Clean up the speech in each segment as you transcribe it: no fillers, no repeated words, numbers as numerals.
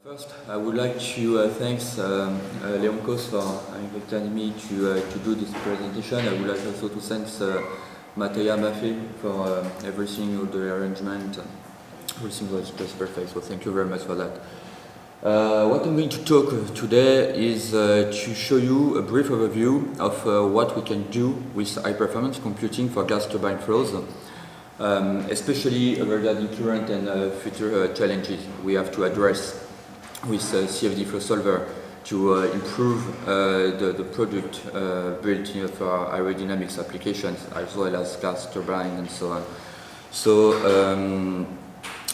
First, I would like to thank Leon Kos for inviting me to do this presentation. I would like also to thank Mattia Maffei for everything, all the arrangement, everything was just perfect, so thank you very much for that. What I'm going to talk today is to show you a brief overview of what we can do with high-performance computing for gas turbine flows, especially regarding current and future challenges we have to address with CFD flow solver to improve the product built for aerodynamics applications as well as gas turbine and so on. So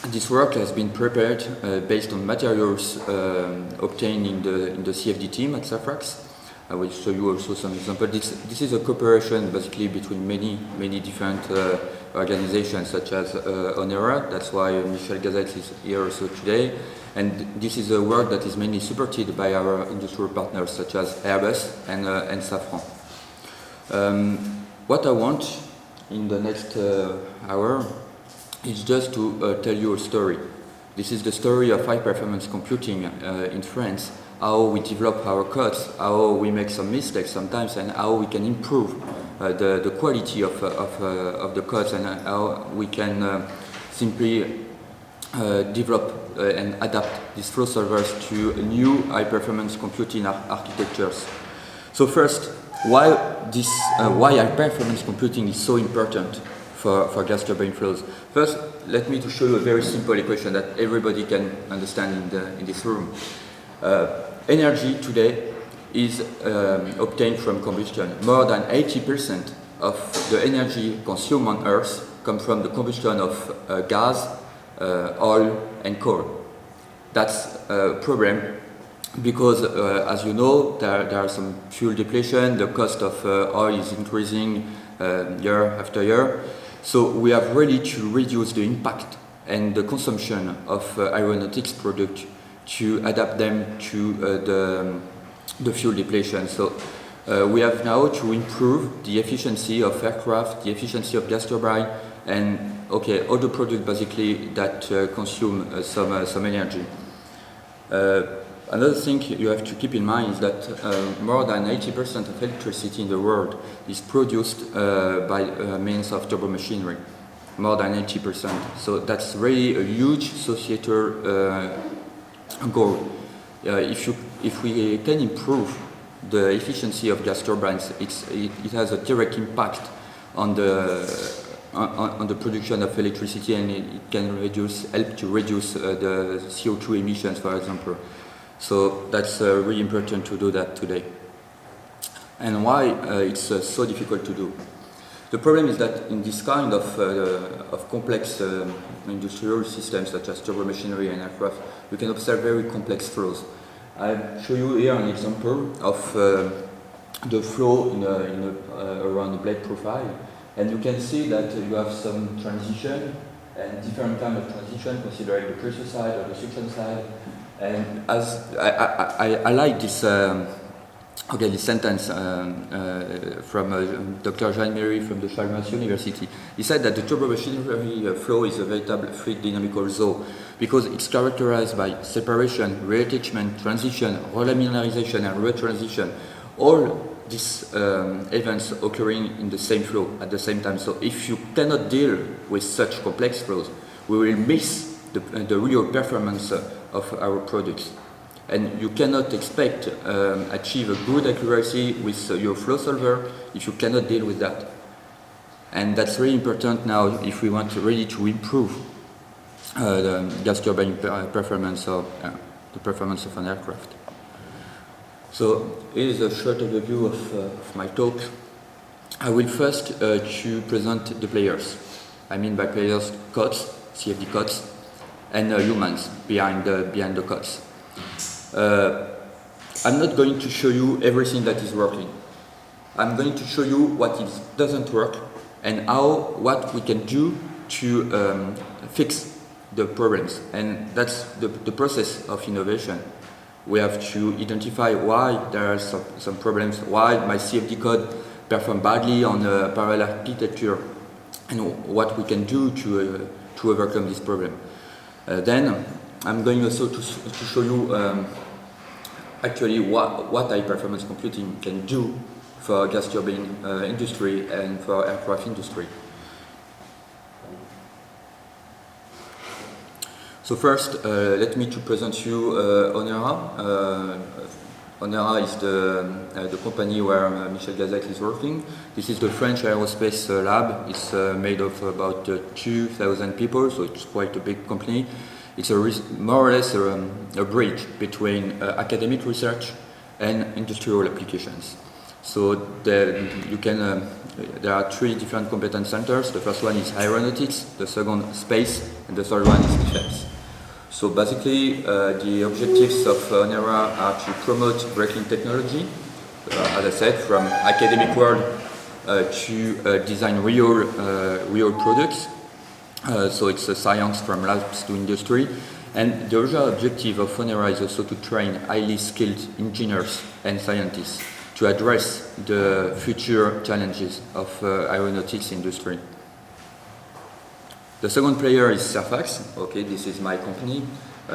this work has been prepared based on materials obtained in the CFD team at Safrax. I will show you also some examples. This is a cooperation basically between many different organizations such as Onera. That's why Michel Gazette is here also today. And this is a work that is mainly supported by our industrial partners such as Airbus and Safran. What I want in the next hour is just to tell you a story. This is the story of high-performance computing in France, how we develop our codes, how we make some mistakes sometimes, and how we can improve the quality of the codes, and how we can simply develop and adapt these flow solvers to new high-performance computing architectures. So first, why high-performance computing is so important for gas turbine flows. First, let me to show you a very simple equation that everybody can understand in this room. Energy today is obtained from combustion. More than 80% of the energy consumed on Earth comes from the combustion of gas, oil and coal. That's a problem because, as you know, there are some fuel depletion, the cost of oil is increasing year after year. So we have really to reduce the impact and the consumption of aeronautics products to adapt them to the fuel depletion. So we have now to improve the efficiency of aircraft, the efficiency of gas turbine, and all the products basically that consume some energy. Another thing you have to keep in mind is that more than 80% of electricity in the world is produced by means of turbo machinery. More than 80%. So that's really a huge societal goal. If we can improve the efficiency of gas turbines, it has a direct impact on the production of electricity, and it can help to reduce the CO2 emissions, for example. So that's really important to do that today. And why it's so difficult to do? The problem is that in this kind of complex industrial systems such as turbo machinery and aircraft, you can observe very complex flows. I'll show you here an example of the flow around the blade profile. And you can see that you have some transition and different kind of transition considering the pressure side or the suction side. And as I like this this sentence from Dr. Jean-Marie from the Chalmers University. He said that the turbo machinery flow is a veritable fluid dynamical zone because it's characterized by separation, reattachment, transition, relaminarization, and retransition. All these events occurring in the same flow at the same time. So if you cannot deal with such complex flows, we will miss the real performance of our products. And you cannot expect achieve a good accuracy with your flow solver if you cannot deal with that. And that's really important now if we want really to improve the gas turbine performance or the performance of an aircraft. So here is a short overview of my talk. I will first to present the players. I mean by players, codes, CFD codes, and humans behind the codes. I'm not going to show you everything that is working. I'm going to show you what doesn't work and what we can do to fix the problems. And that's the process of innovation. We have to identify why there are some problems, why my CFD code performs badly on a parallel architecture, and what we can do to overcome this problem. Then I'm going also to show you actually what high performance computing can do for gas turbine industry and for aircraft industry. So first, let me to present you Onera. Onera is the company where Michel Gazec is working. This is the French Aerospace Lab. It's made of about 2,000 people, so it's quite a big company. It's more or less a bridge between academic research and industrial applications. So there are three different competence centers. The first one is aeronautics, the second space, and the third one is defense. So basically, the objectives of Onera are to promote breaking technology, as I said, from academic world to design real products. So it's a science from labs to industry. And the other objective of Onera is also to train highly skilled engineers and scientists to address the future challenges of aeronautics industry. The second player is Surfax. Okay, this is my company.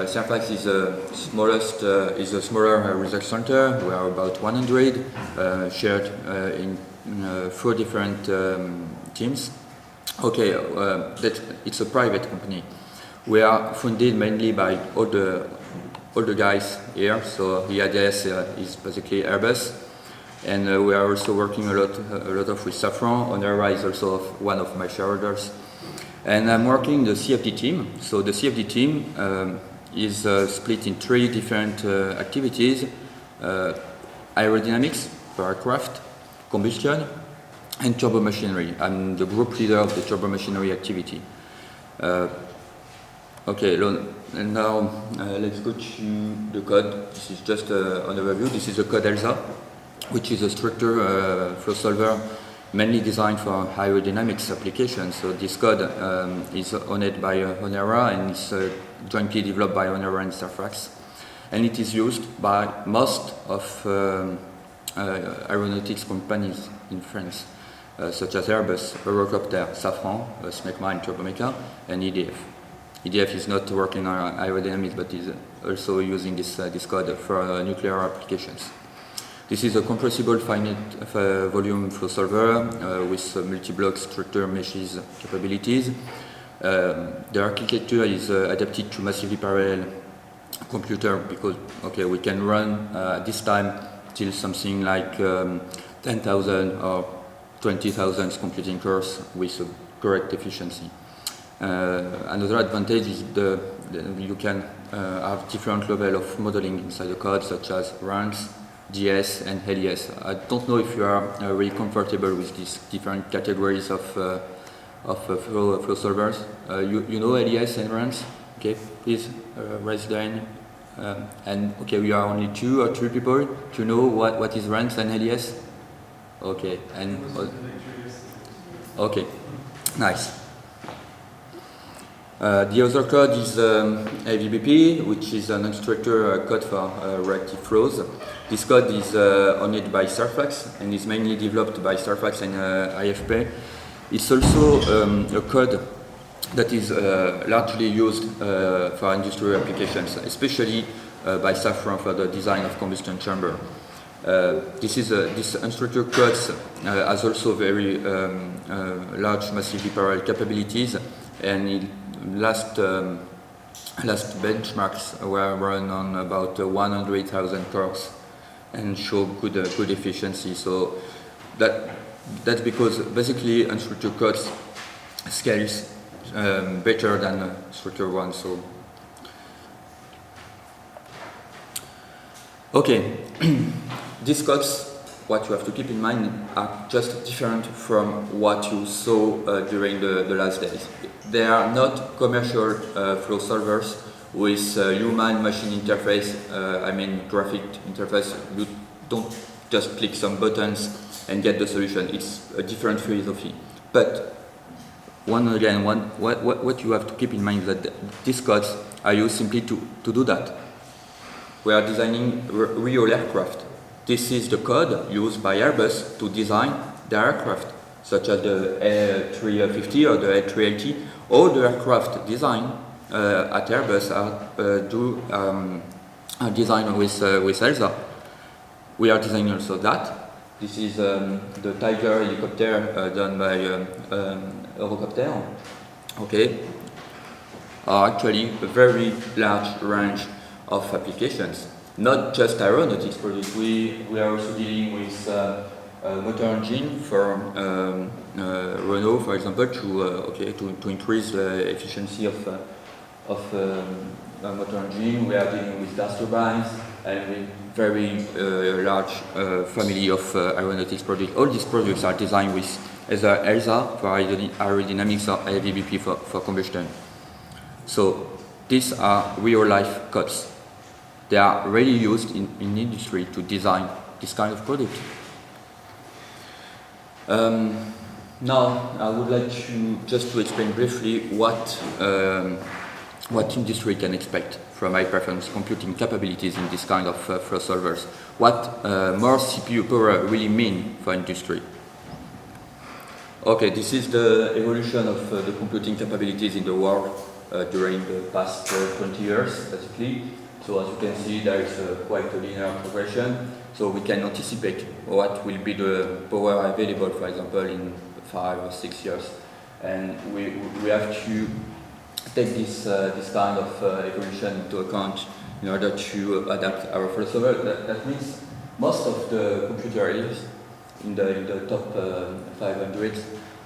Surfax is a smaller research center. We are about 100, shared in 4 different teams. Okay, it's a private company. We are funded mainly by all the guys here. So EADS is basically Airbus, and we are also working a lot of with Safran. Onera is also one of my shareholders. And I'm working in the CFD team. So the CFD team is split in 3 different activities: aerodynamics for aircraft, combustion, and turbomachinery. I'm the group leader of the turbomachinery activity. Okay, and now let's go to the code. This is just an overview. This is the code ELSA, which is a structure flow solver mainly designed for aerodynamics applications. So this code is owned by Onera and is jointly developed by Onera and Surfax. And it is used by most of aeronautics companies in France, such as Airbus, Eurocopter, Safran, SMECMA and Turbomeca, and EDF. EDF is not working on aerodynamics, but is also using this code for nuclear applications. This is a compressible finite volume flow solver with multi-block structure meshes capabilities. The architecture is adapted to massively parallel computer because we can run this time till something like 10,000 or 20,000 computing cores with a correct efficiency. Another advantage is you can have different level of modeling inside the code, such as ranks, GS and LES. I don't know if you are really comfortable with these different categories of flow solvers. You know LES and RANS? Okay, please raise the hand. And okay, we are only 2 or 3 people to know what is RANS and LES. Okay, and okay, nice. The other code is AVBP, which is an instructor code for reactive flows. This code is owned by Surfax and is mainly developed by Surfax and IFP. It's also a code that is largely used for industrial applications, especially by Safran for the design of combustion chamber. This instructor code has also very large massively parallel capabilities, and last benchmarks were run on about 100,000 cores and show good efficiency. So that's because basically instructor codes scales better than structure 1. So okay, these codes, what you have to keep in mind, are just different from what you saw during the last days. They are not commercial flow solvers with human-machine interface, graphic interface. You don't just click some buttons and get the solution. It's a different philosophy. But what you have to keep in mind is that these codes are used simply to do that. We are designing real aircraft. This is the code used by Airbus to design the aircraft, such as the A350 or the A380. All the aircraft design at Airbus are designed with ELSA. We are designing also that. This is the Tiger helicopter done by Eurocopter. Okay, are actually a very large range of applications. Not just aeronautics products. We are also dealing with motor engine for Renault, for example, to increase the efficiency of motor engine. We are dealing with gas turbines and with very large family of aeronautics products. All these products are designed with either ELSA for aerodynamics or AVBP for combustion. So these are real-life codes. They are really used in industry to design this kind of product. Now, I would like to explain briefly what industry can expect from high-performance computing capabilities in this kind of flow solvers. What more CPU power really mean for industry. Okay, this is the evolution of the computing capabilities in the world during the past 20 years, basically. So as you can see, there is quite a linear progression. So we can anticipate what will be the power available, for example, in 5 or 6 years. And we have to take this kind of evolution into account in order to adapt our flow solver. That means most of the computer areas in the top 500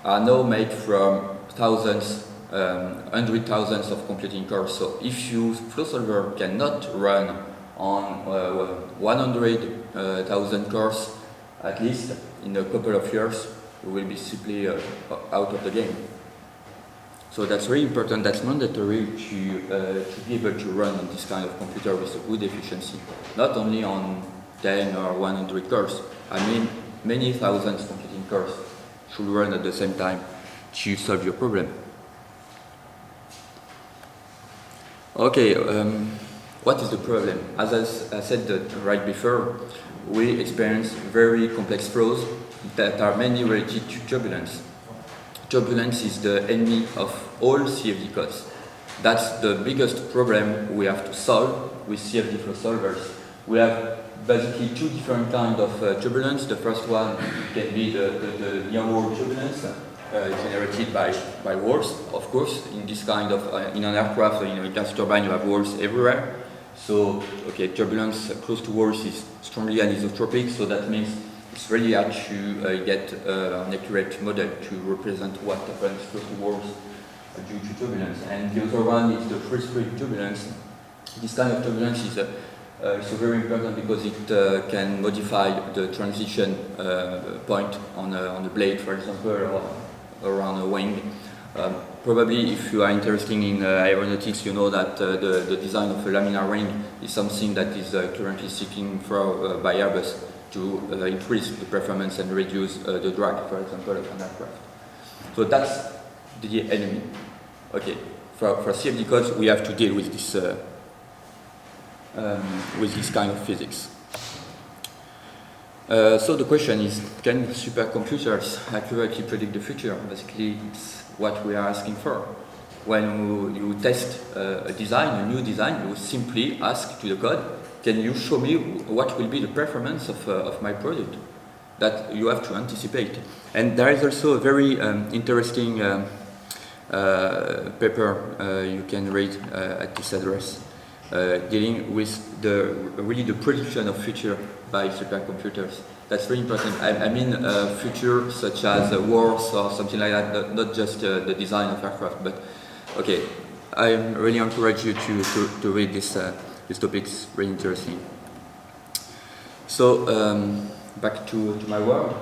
are now made from thousands, hundred thousands of computing cores. So if your flow solver cannot run on 100,000 cores, at least in a couple of years, you will be simply out of the game. So that's very important. That's mandatory to be able to run on this kind of computer with a good efficiency, not only on 10 or 100 cores. I mean, many thousands computing cores should run at the same time to solve your problem. Okay, what is the problem? As I said right before, we experience very complex flows that are mainly related to turbulence. Turbulence is the enemy of all CFD codes. That's the biggest problem we have to solve with CFD flow solvers. We have basically two different kinds of turbulence. The first one can be the near-wall turbulence, generated by walls, of course. In this kind of, in an aircraft, in a gas turbine, you have walls everywhere. So, okay, turbulence close to walls is strongly anisotropic, so that means it's really hard to get an accurate model to represent what happens close to walls due to turbulence. And the other one is the free-stream turbulence. This kind of turbulence is so very important because it can modify the transition point on a blade, for example, or around a wing. Probably if you are interested in aeronautics, you know that the design of a laminar ring is something that is currently seeking for by Airbus to increase the performance and reduce the drag, for example, of an aircraft. So that's the enemy. Okay, for CFD codes, we have to deal with this kind of physics. So the question is, can supercomputers accurately predict the future? Basically, it's what we are asking for. When you test a new design, you simply ask to the code, can you show me what will be the performance of my product? That you have to anticipate. And there is also a very interesting paper you can read at this address, dealing with the prediction of future by supercomputers. That's very important. I mean future such as wars or something like that, not just the design of aircraft. But okay, I really encourage you to read this topic. It's really interesting. So back to my work.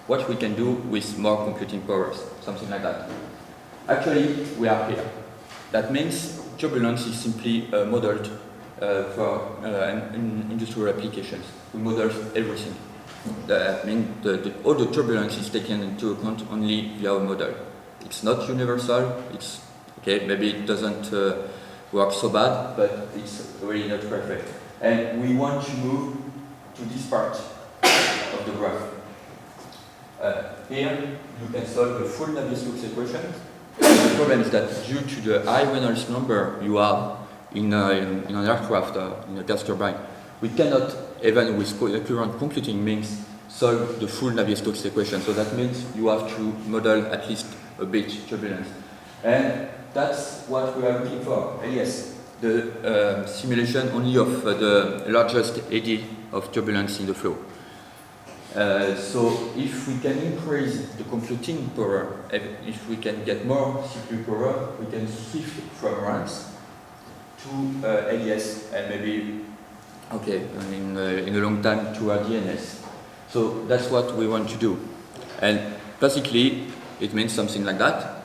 What we can do with more computing powers, something like that. Actually, we are here. That means turbulence is simply modeled for industrial applications. We model everything. That means all the turbulence is taken into account only via a model. It's not universal. It's okay. Maybe it doesn't work so bad, but it's really not perfect. And we want to move to this part of the graph. Here you can solve the full Navier-Stokes equation. problem is that due to the high Reynolds number you have in an aircraft, in a gas turbine, we cannot, even with current computing means, solve the full Navier-Stokes equation. So that means you have to model at least a bit turbulence. And that's what we are looking for. And yes, the simulation only of the largest eddy of turbulence in the flow. So if we can increase the computing power, if we can get more CPU power, we can shift from runs to LES and maybe, okay, in a long time to RDNS. So that's what we want to do. And basically, it means something like that.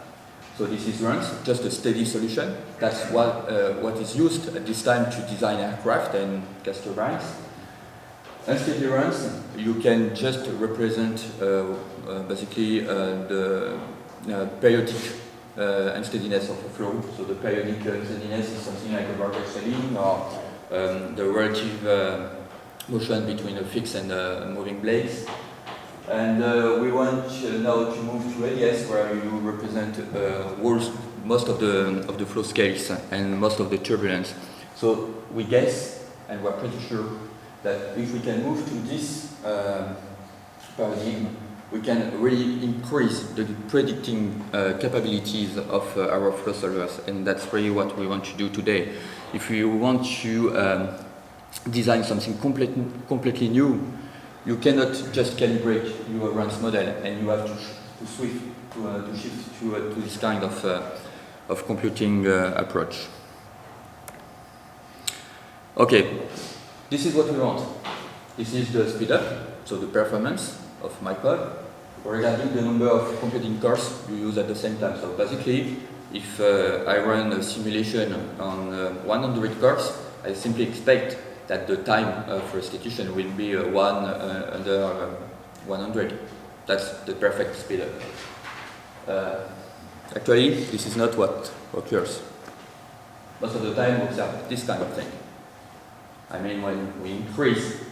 So this is runs, just a steady solution. That's what is used at this time to design aircraft and gas turbines. Unsteady runs, you can just represent basically the periodic unsteadiness of a flow. So the periodic unsteadiness is something like a Barger ceiling or the relative motion between a fixed and moving blades. And we want now to move to LES, where you represent most of the flow scales and most of the turbulence. So we guess, and we're pretty sure, that if we can move to this paradigm, we can really increase the predicting capabilities of our flow solvers, and that's really what we want to do today. If you want to design something completely new, you cannot just calibrate your runs model, and you have to shift to this kind of computing approach. Okay, this is what we want. This is the speed up, so the performance of my code, regarding the number of computing cores you use at the same time. So basically, if I run a simulation on 100 cores, I simply expect that the time for execution will be under 100. That's the perfect speed up. Actually, this is not what occurs. Most of the time we observe this kind of thing. I mean, when we increase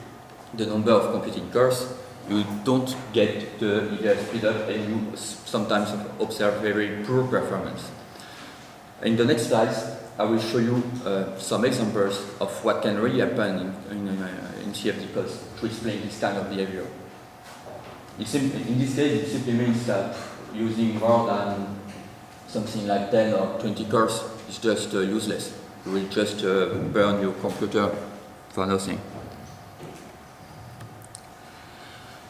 the number of computing cores, you don't get the ideal speed up, and you sometimes observe very poor performance. In the next slides, I will show you some examples of what can really happen in CFD codes to explain this kind of behavior. In this case, it simply means that using more than something like 10 or 20 cores is just useless. You will just burn your computer for nothing.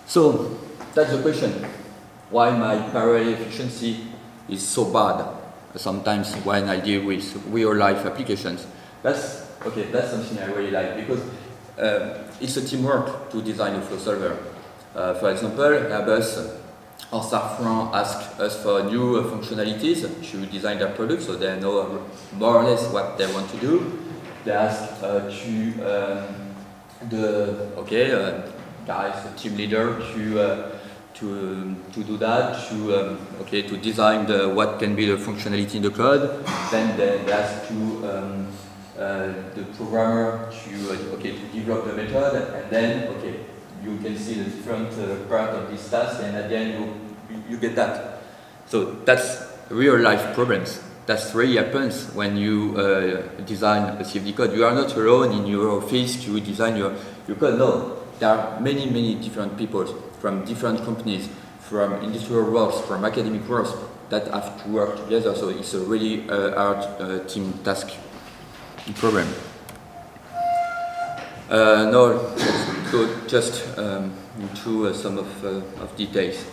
So, that's the question. Why my parallel efficiency is so bad sometimes when I deal with real-life applications. That's something I really like, because it's a teamwork to design a flow solver. For example, Airbus or Safran ask us for new functionalities to design their product, so they know more or less what they want to do. They ask guys, the team leader, to do that, to design what can be the functionality in the code. Then they ask the programmer to develop the method, and then you can see the different part of this task, and at the end you get that. So that's real life problems. That really happens when you design a CFD code. You are not alone in your office to design your code. No, there are many different people from different companies, from industrial worlds, from academic worlds, that have to work together. So it's a really hard team task problem. Now let's go just into some of details.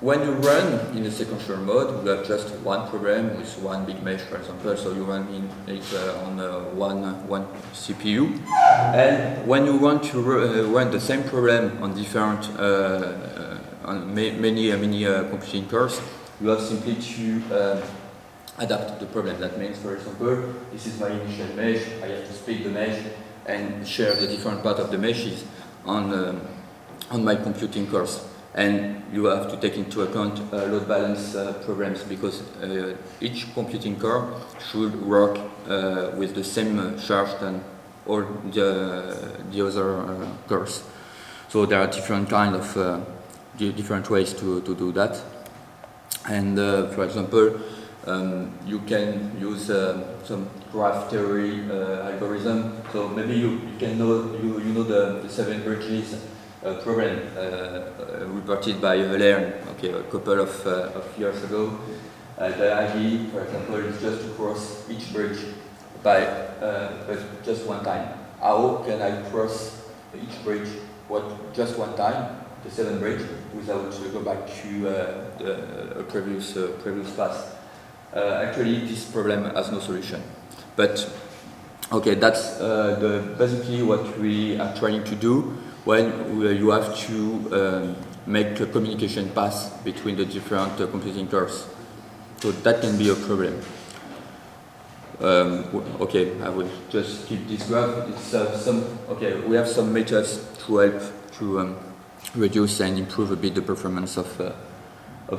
When you run in a sequential mode, you have just one program with one big mesh, for example. So you run it on one CPU. And when you want to run the same program on different, on many computing cores, you have simply to adapt the problem. That means, for example, this is my initial mesh. I have to split the mesh and share the different part of the meshes on my computing cores. And you have to take into account load balance problems, because each computing core should work with the same charge than all the other cores. So there are different kind of different ways to do that. And for example, you can use some graph theory algorithm. So maybe you can know the 7 bridges problem reported by Heller a couple of years ago. The idea, for example, is just to cross each bridge by just one time. How can I cross each bridge just one time, the 7 bridge, without go back to a previous path? Actually, this problem has no solution. But okay, that's basically what we are trying to do when you have to make a communication path between the different computing cores. So that can be a problem. Okay, I will just keep this graph. It's we have some methods to help to reduce and improve a bit the performance of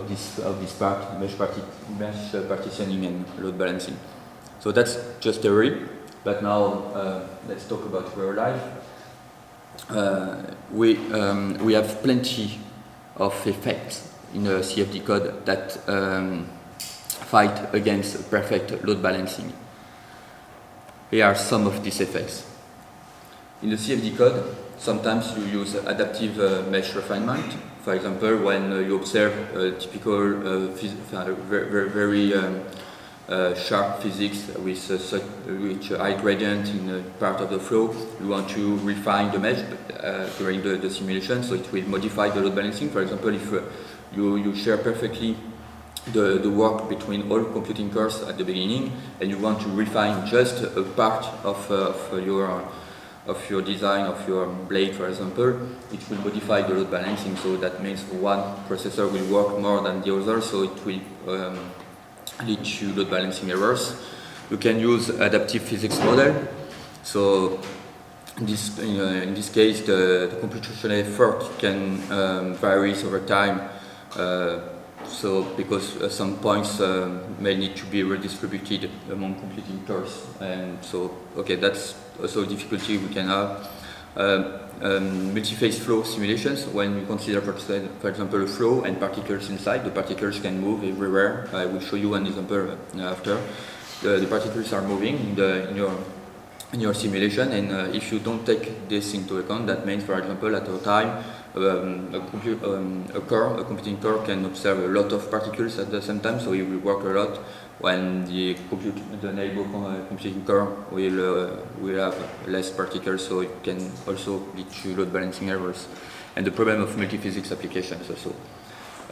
this part, mesh partitioning and load balancing. So that's just theory. But now let's talk about real life. We have plenty of effects in the CFD code that fight against perfect load balancing. Here are some of these effects. In the CFD code, sometimes you use adaptive mesh refinement. For example, when you observe typical very sharp physics with high gradient in part of the flow, you want to refine the mesh during the simulation, so it will modify the load balancing. For example, if you share perfectly the work between all computing cores at the beginning, and you want to refine just a part of your design of your blade, for example, it will modify the load balancing. So that means one processor will work more than the other, so it will lead to load balancing errors. You can use adaptive physics model. So in this case, the computational effort can vary over time. So because some points may need to be redistributed among computing cores, and so that's also a difficulty we can have. Multi-phase flow simulations, when we consider, for example, a flow and particles inside, the particles can move everywhere. I will show you an example after. The particles are moving in your simulation, and if you don't take this into account, that means, for example, at a time, a computing core can observe a lot of particles at the same time, so it will work a lot, when the neighbor computing core will have less particles, so it can also lead to load balancing errors. And the problem of multi-physics applications also.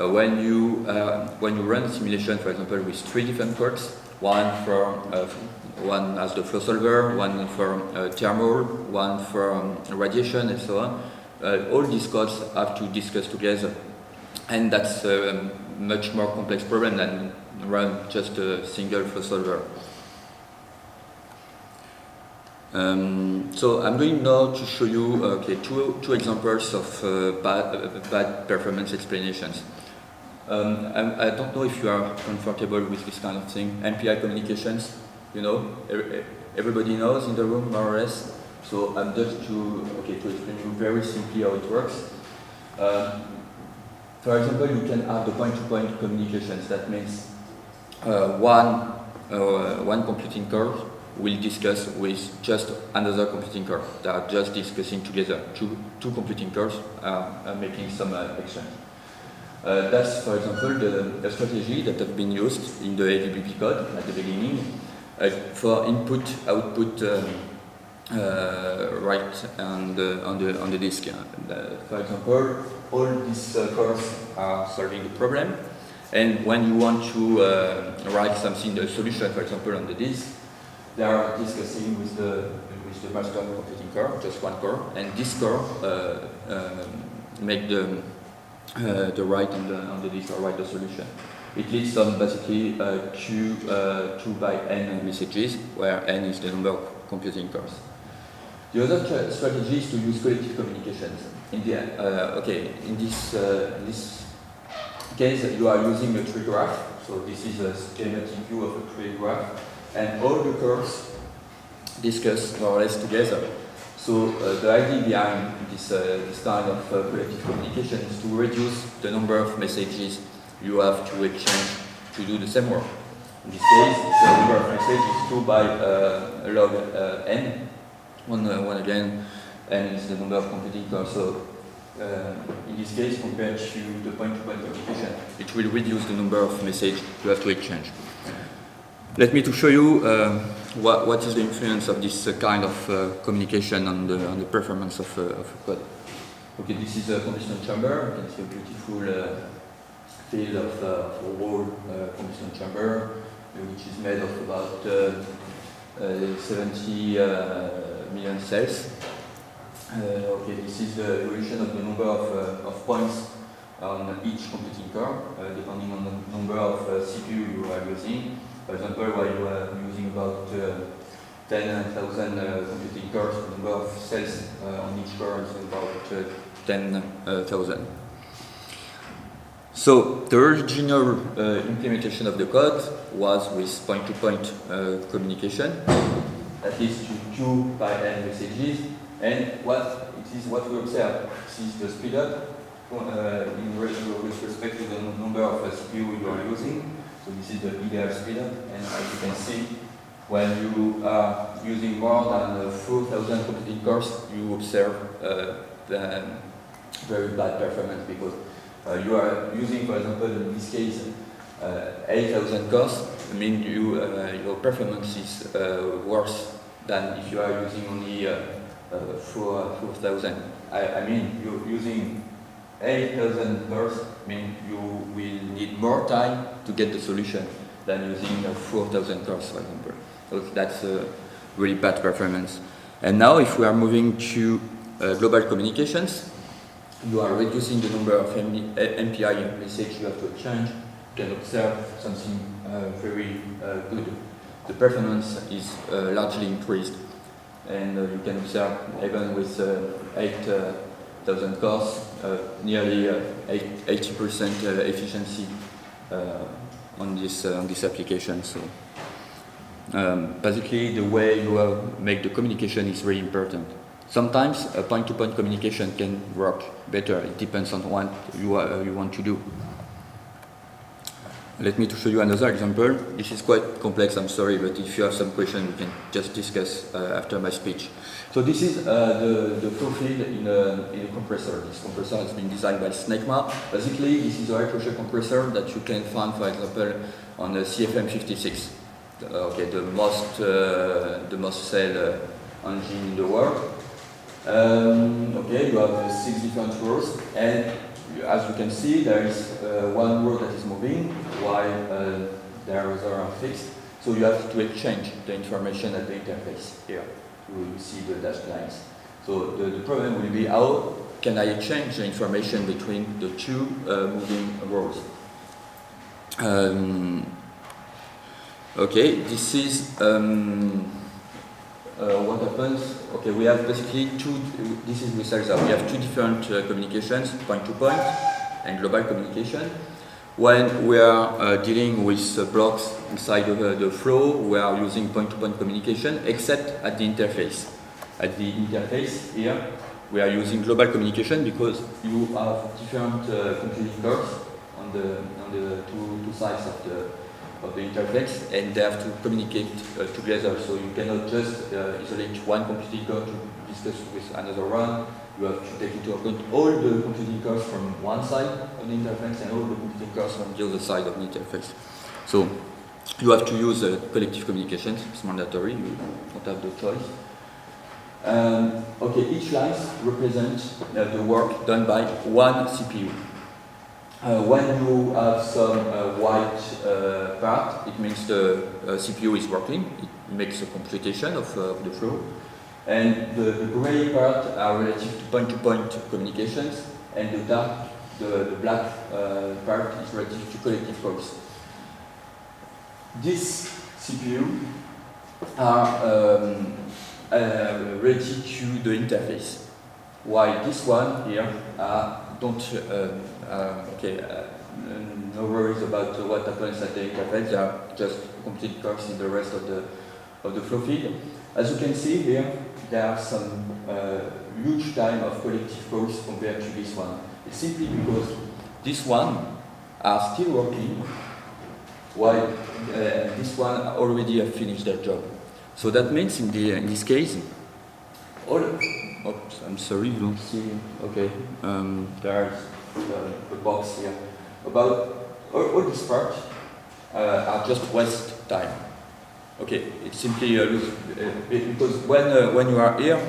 When you run a simulation, for example, with 3 different cores, one as the flow solver, one for thermal, one for radiation, and so on. All these codes have to discuss together, and that's a much more complex problem than run just a single flow solver. So I'm going now to show you two examples of bad performance explanations. I don't know if you are comfortable with this kind of thing. MPI communications, everybody knows in the room, more or less. So I'm just to explain you very simply how it works. For example, you can have the point-to-point communications. That means one computing core will discuss with just another computing core. They are just discussing together. Two computing cores are making some action. That's, for example, the strategy that has been used in the AVBP code at the beginning for input-output right on the disk. For example, all these cores are solving the problem, and when you want to write something, a solution, for example, on the disk, they are discussing with the master computing core, just one core, and this core make the write on the disk or write the solution. It leads some basically to 2 by n messages, where n is the number of computing cores. The other strategy is to use collective communications. In this case, you are using a tree graph. So this is a schematic view of a tree graph, and all the cores discuss more or less together. So the idea behind this kind of collective communication is to reduce the number of messages you have to exchange to do the same work. In this case, the number of messages is 2 by log n. One again, n is the number of computing cores. So in this case, compared to the point-to-point communication, it will reduce the number of messages you have to exchange. Let me to show you what is the influence of this kind of communication on the performance of a code. Okay, this is a combustion chamber. You can see a beautiful field of a whole combustion chamber, which is made of about 70 million cells. Okay, this is the evolution of the number of points on each computing core, depending on the number of CPU you are using. For example, while you are using about 10,000 computing cores, the number of cells on each core is about 10,000. So the original implementation of the code was with point-to-point communication, at least to 2 by n messages, and what we observe. This is the speed up with respect to the number of CPU you are using. So this is the ideal speed up, and as you can see, when you are using more than 4,000 computing cores, you observe the very bad performance because you are using, for example, in this case, 8,000 cores. I mean, your performance is worse than if you are using only 4,000. I mean, you're using 8,000 cores. I mean, you will need more time to get the solution than using 4,000 cores, for example. So that's a really bad performance. And now, if we are moving to global communications, you are reducing the number of MPI messages you have to exchange. You can observe something very good. The performance is largely increased, and you can observe even with 8,000 cores, nearly 80% efficiency on this application. So basically, the way you make the communication is really important. Sometimes a point-to-point communication can work better. It depends on what you want to do. Let me to show you another example. This is quite complex, I'm sorry, but if you have some question, we can just discuss after my speech. So this is the flow field in a compressor. This compressor has been designed by SNECMA. Basically, this is a high pressure compressor that you can find, for example, on the CFM56. Okay, the most sell engine in the world. Okay, you have 6 different rows, and as you can see, there is one row that is moving while the others are fixed. So you have to exchange the information at the interface here. You see the dashed lines. So the problem will be, how can I exchange the information between the two moving rows? Okay, this is what happens. Okay, we have basically this is with Elsa. We have two different communications, point-to-point and global communication. When we are dealing with blocks inside of the flow, we are using point-to-point communication, except at the interface. At the interface here, we are using global communication because you have different computing cores on the two sides of the interface, and they have to communicate together. So you cannot just isolate one computing core to discuss with another one. You have to take into account all the computing cores from one side of the interface and all the computing cores from the other side of the interface. So you have to use collective communications. It's mandatory. You don't have the choice. Okay, each line represents the work done by one CPU. When you have some white part, it means the CPU is working. It makes a computation of the flow. And the gray part are relative to point-to-point communications, and the black part is relative to collective calls. This CPU are related to the interface, while this one here no worries about what happens at the interface. They are just complete cores in the rest of of the flow field. As you can see here, there are some huge time of collective calls compared to this one. It's simply because this one are still working, while this one already have finished their job. So that means in this case, oops, I'm sorry, you don't see. Okay, there's a box here. About all this part are just waste time. Okay, it's simply because when you are here,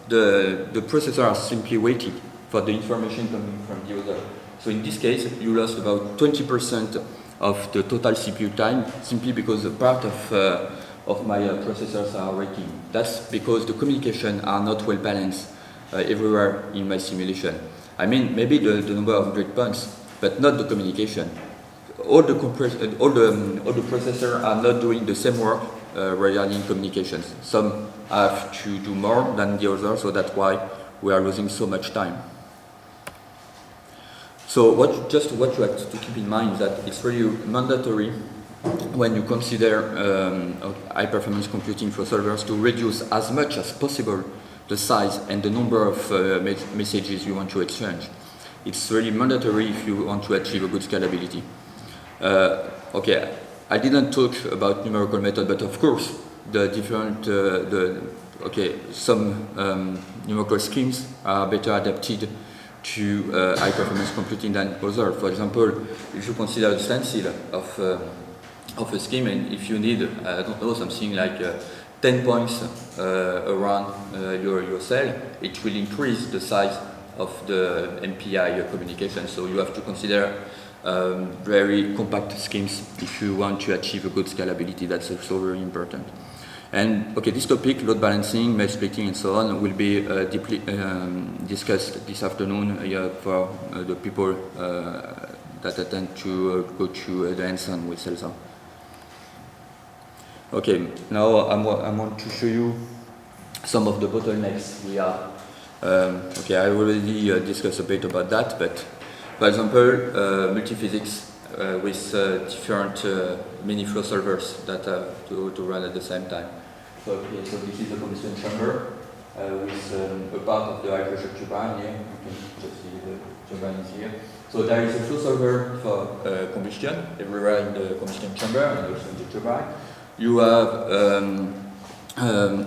the processor are simply waiting for the information coming from the other. So in this case, you lost about 20% of the total CPU time simply because a part of my processors are working. That's because the communication are not well balanced everywhere in my simulation. I mean, maybe the number of breakpoints, but not the communication. All the processors are not doing the same work regarding communications. Some have to do more than the others, so that's why we are losing so much time. So what you have to keep in mind is that it's really mandatory when you consider high-performance computing for solvers to reduce as much as possible the size and the number of messages you want to exchange. It's really mandatory if you want to achieve a good scalability. Okay, I didn't talk about numerical method, but of course, the different, some numerical schemes are better adapted to high-performance computing than others. For example, if you consider the stencil of a scheme, and if you need, I don't know, something like 10 points around your cell, it will increase the size of the MPI communication. So you have to consider very compact schemes if you want to achieve a good scalability. That's also very important. And okay, this topic, load balancing, mail splitting, and so on, will be deeply discussed this afternoon for the people that attend to go to the hands-on with Celsa. Okay, now I want to show you some of the bottlenecks we are. Okay, I already discussed a bit about that, but for example, multiphysics with different mini-flow solvers that have to run at the same time. So, okay, so this is the combustion chamber with a part of the high-pressure turbine here. You can just see the turbine is here. So there is a flow solver for combustion everywhere in the combustion chamber and also in the turbine. You have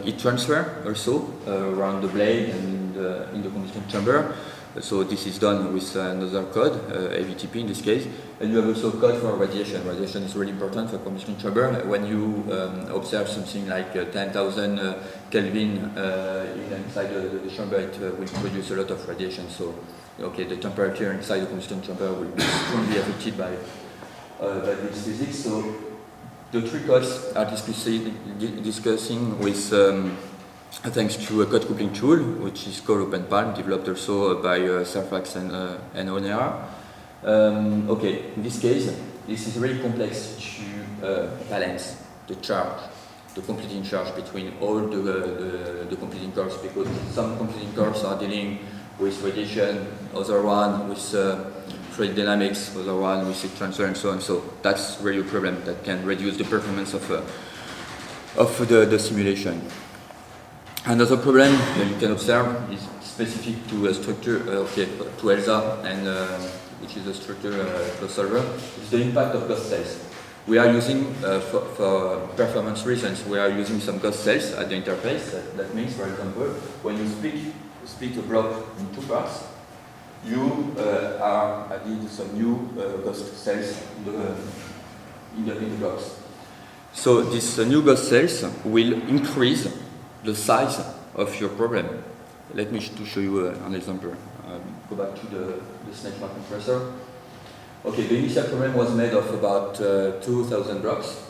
heat transfer also around the blade and in the combustion chamber. So this is done with another code, AVTP in this case. And you have also code for radiation. Radiation is really important for combustion chamber. When you observe something like 10,000 Kelvin inside the chamber, it will produce a lot of radiation. So, okay, the temperature inside the combustion chamber will be strongly affected by this physics. So the three codes are discussing with thanks to a code coupling tool, which is called OpenPalm, developed also by Surfax and Onera. Okay, in this case, this is really complex to balance the charge, the completing charge between all the completing cores, because some completing cores are dealing with radiation, other one with fluid dynamics, other one with heat transfer, and so on. So that's really a problem that can reduce the performance of the simulation. Another problem you can observe is specific to a structure, to ELSA, and which is a structure flow solver, is the impact of ghost cells. We are using, for performance reasons, we are using some ghost cells at the interface. That means, for example, when you split a block in two parts, you are adding some new ghost cells in the blocks. So these new ghost cells will increase the size of your problem. Let me show you an example. Go back to the snake mark compressor. Okay, the initial problem was made of about 2,000 blocks.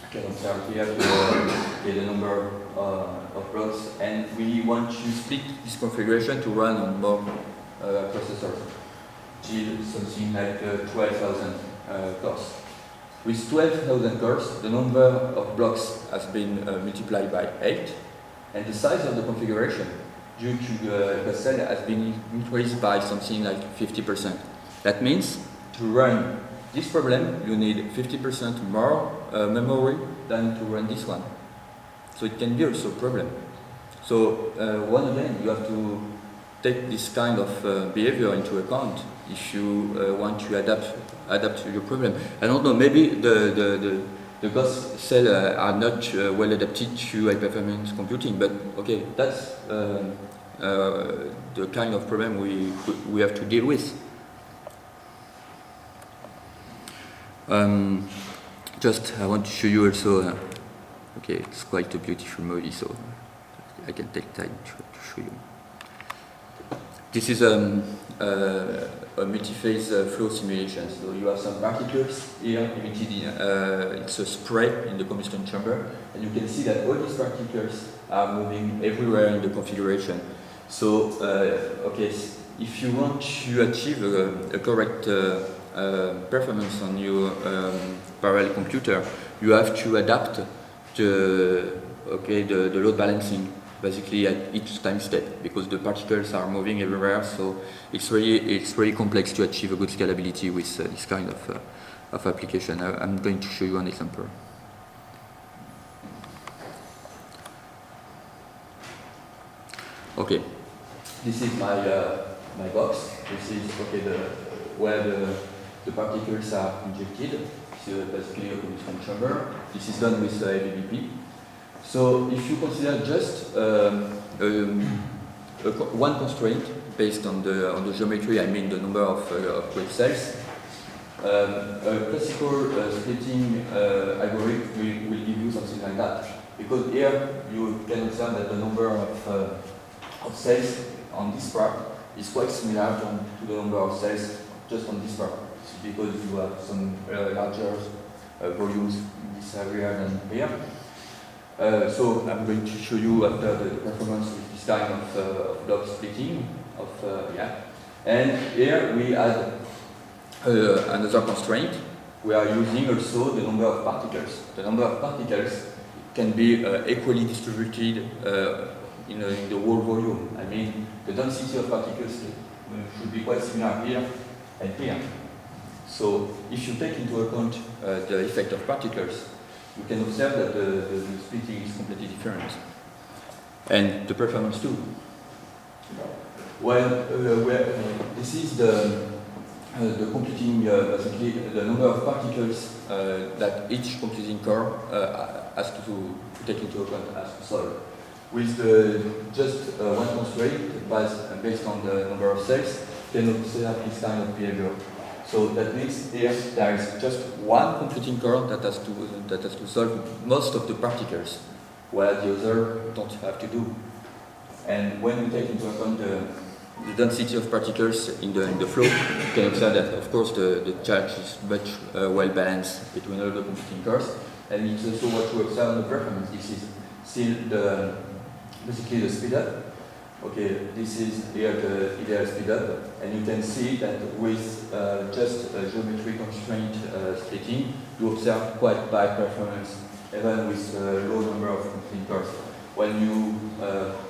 You can observe here the number of blocks, and we want to split this configuration to run on more processors, till something like 12,000 cores. With 12,000 cores, the number of blocks has been multiplied by 8, and the size of the configuration due to the cell has been increased by something like 50%. That means to run this problem, you need 50% more memory than to run this one. So it can be also a problem. So again, you have to take this kind of behavior into account if you want to adapt to your problem. I don't know, maybe the ghost cells are not well adapted to high performance computing, but okay, that's the kind of problem we have to deal with. Just I want to show you also, okay, it's quite a beautiful movie, so I can take time to show you. This is a multi-phase flow simulation. So you have some particles here emitted in, it's a spray in the combustion chamber, and you can see that all these particles are moving everywhere in the configuration. So, okay, if you want to achieve a correct performance on your parallel computer, you have to adapt the load balancing basically at each time step, because the particles are moving everywhere. So it's really complex to achieve a good scalability with this kind of application. I'm going to show you an example. Okay, this is my box. This is where the particles are injected. It's basically a combustion chamber. This is done with ABBP. So if you consider just one constraint based on the geometry, I mean the number of wave cells, a classical splitting algorithm will give you something like that. Because here you can observe that the number of cells on this part is quite similar to the number of cells just on this part. It's because you have some larger volumes in this area than here. So I'm going to show you after the performance with this kind of block splitting And here we add another constraint. We are using also the number of particles. The number of particles can be equally distributed in the whole volume. I mean, the density of particles should be quite similar here and here. So if you take into account the effect of particles, you can observe that the splitting is completely different. And the performance too. Well, this is the computing, basically the number of particles that each computing core has to take into account, has to solve. With just one constraint based on the number of cells, you can observe this kind of behavior. So that means here there is just one computing core that has to solve most of the particles, while the other don't have to do. And when we take into account the density of particles in the flow, you can observe that of course the charge is much well balanced between all the computing cores, and it's also what we observe on the performance. This is still basically the speed up. Okay, this is here the ideal speed up, and you can see that with just a geometry constraint splitting, you observe quite bad performance, even with a low number of computing cores. When you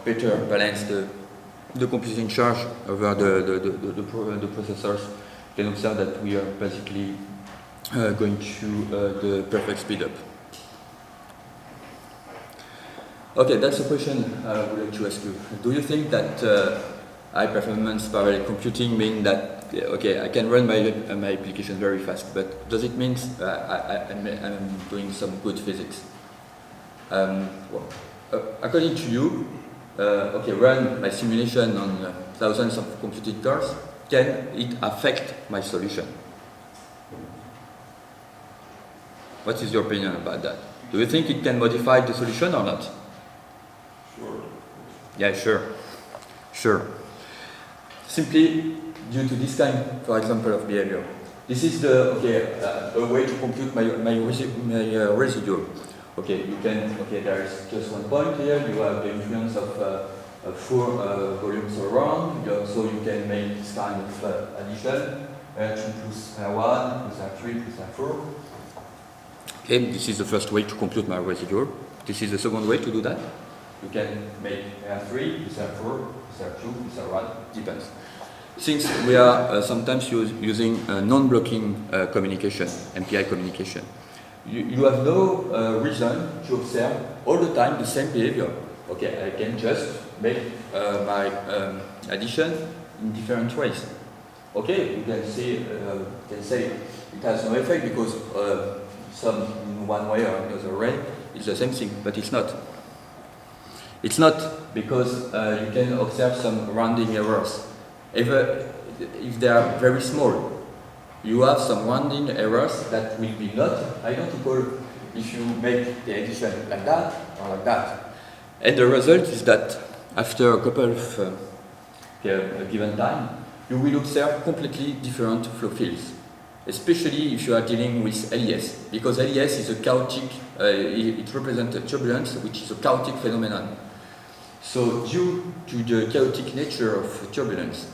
better balance the computing charge over the processors, you can observe that we are basically going to the perfect speed up. Okay, that's a question I would like to ask you. Do you think that high performance parallel computing means that, okay, I can run my application very fast, but does it mean I'm doing some good physics? According to you, okay, run my simulation on thousands of computing cores, can it affect my solution? What is your opinion about that? Do you think it can modify the solution or not? Sure. Yeah, sure. Simply due to this kind, for example, of behavior. This is a way to compute my residual. Okay, there is just one point here. You have the influence of 4 volumes around. So you can make this kind of addition, R2 plus R1 plus R3 plus R4. Okay, this is the first way to compute my residual. This is the second way to do that. You can make R3 plus R4 plus R2 plus R1, depends. Since we are sometimes using non-blocking communication, MPI communication, you have no reason to observe all the time the same behavior. Okay, I can just make my addition in different ways. Okay, you can say it has no effect because some in one way or another way is the same thing, but it's not. It's not because you can observe some rounding errors. Even if they are very small, you have some rounding errors that will be not identical if you make the addition like that or like that. And the result is that after a couple of a given time, you will observe completely different flow fields, especially if you are dealing with LES, because LES is a chaotic, it represents a turbulence, which is a chaotic phenomenon. So due to the chaotic nature of turbulence,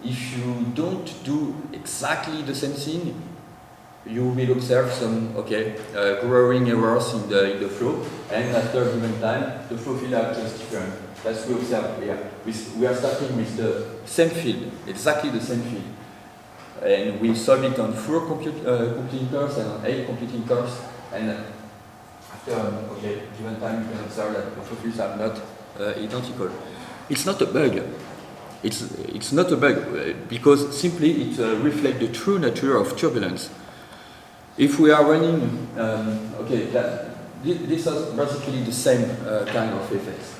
if you don't do exactly the same thing, you will observe some growing errors in the flow, and after a given time, the flow fields are just different. That's what we observe here. We are starting with the same field, exactly the same field, and we solve it on 4 computing cores and on 8 computing cores, and after a given time, you can observe that the flow fields are not identical. It's not a bug. It's not a bug because simply it reflects the true nature of turbulence. If we are running, this is basically the same kind of effects.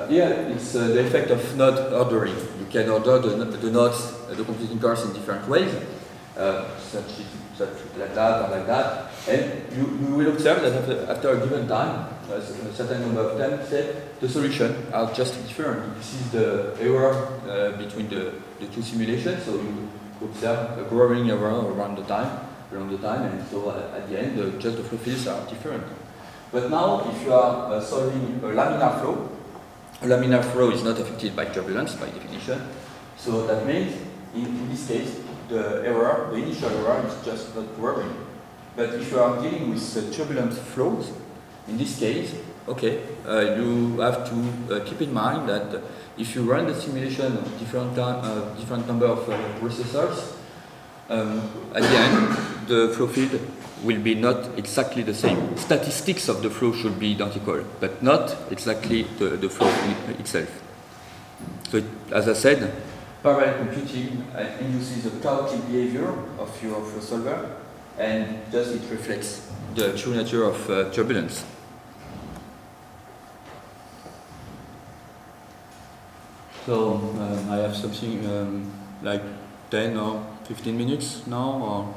Here it's the effect of node ordering. You can order the nodes, the computing cores in different ways, such like that or like that, and you will observe that after a given time, a certain number of times, the solutions are just different. This is the error between the two simulations, so you observe a growing error around the time, and so at the end, just the flow fields are different. But now, if you are solving a laminar flow is not affected by turbulence by definition, so that means in this case, the initial error is just not growing. But if you are dealing with turbulent flows, in this case, you have to keep in mind that if you run the simulation of different number of processors, at the end, the flow field will be not exactly the same. Statistics of the flow should be identical, but not exactly the flow itself. So, as I said, parallel computing induces a chaotic behavior of your flow solver, and thus it reflects the true nature of turbulence. So I have something like 10 or 15 minutes now, or